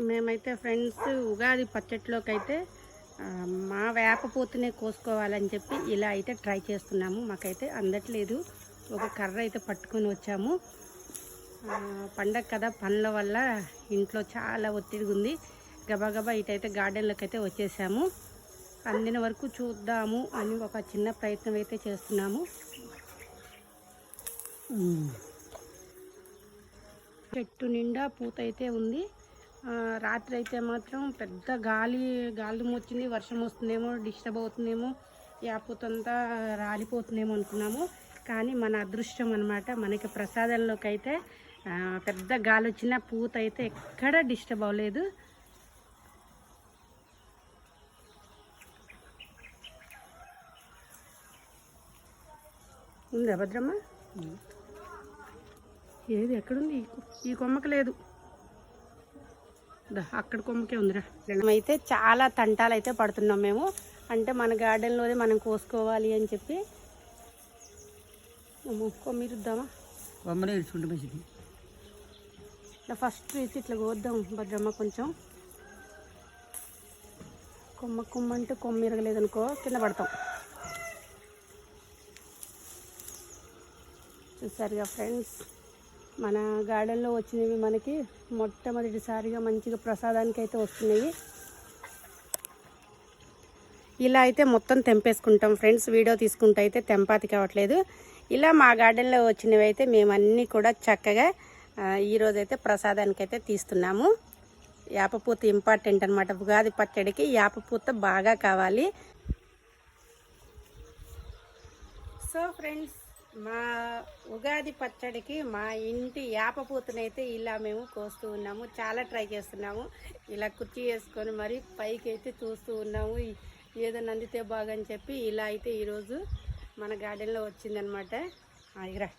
మేమైతే ఫ్రెండ్స్ ఉగాది పచ్చట్లోకి అయితే మా వేప పూతనే కోసుకోవాలని చెప్పి ఇలా అయితే ట్రై చేస్తున్నాము. మాకైతే అందట్లేదు. ఒక కర్ర అయితే పట్టుకొని వచ్చాము. పండగ కదా, పనుల వల్ల ఇంట్లో చాలా ఒత్తిడిగా ఉంది. గబగబా ఇటైతే గార్డెన్లోకి అయితే వచ్చేసాము. అందిన వరకు చూద్దాము అని ఒక చిన్న ప్రయత్నం అయితే చేస్తున్నాము. చెట్టు నిండా పూత అయితే ఉంది. రాత్రి అయితే మాత్రం పెద్ద గాలి వచ్చింది. వర్షం వస్తుందేమో, డిస్టర్బ్ అవుతుందేమో, యాపూతంతా రాలిపోతుందేమో అనుకున్నాము. కానీ మన అదృష్టం అన్నమాట. మనకి ప్రసాదంలోకి అయితే పెద్ద గాలి వచ్చిన పూత అయితే ఎక్కడ డిస్టర్బ్ అవ్వలేదు. ఉందా భద్రమ్మ? ఏది ఎక్కడుంది? ఈ కొమ్మకి లేదు, అక్కడ కొమ్మకే ఉందిరా. అయితే చాలా తంటాలు అయితే పడుతున్నాం మేము. అంటే మన గార్డెన్లోనే మనం కోసుకోవాలి అని చెప్పి. కొమ్మిరుద్దామా? కొమ్మనే ఇరుచుకుంటే మంచిది. ఇట్లా ఫస్ట్ వేసి ఇట్లా కోద్దాం భద్రమ్మ. కొంచెం కొమ్మ అంటే కొమ్మ ఇరగలేదనుకో కింద పడతాం. చూసారుగా ఫ్రెండ్స్, మన గార్డెన్లో వచ్చినవి మనకి మొట్టమొదటిసారిగా మంచిగా ప్రసాదానికి అయితే వస్తున్నాయి. ఇలా అయితే మొత్తం తెంపేసుకుంటాం ఫ్రెండ్స్. వీడియో తీసుకుంటూ అయితే తెంపాతి కావట్లేదు. ఇలా మా గార్డెన్లో వచ్చినవి అయితే మేము అన్నీ కూడా చక్కగా ఈరోజైతే ప్రసాదానికి అయితే తీస్తున్నాము. యాపపూత ఇంపార్టెంట్ అనమాట. ఉగాది పచ్చడికి యాపపూత బాగా కావాలి. సో ఫ్రెండ్స్, మా ఉగాది పచ్చడికి మా ఇంటి యాపపూతనైతే ఇలా మేము కోస్తూ ఉన్నాము. చాలా ట్రై చేస్తున్నాము. ఇలా కుర్చీ వేసుకొని మరి పైకి అయితే చూస్తూ ఉన్నాము. ఏదో నందితే బాగా అని చెప్పి ఇలా అయితే ఈరోజు మన గార్డెన్లో వచ్చిందనమాట. ఇరా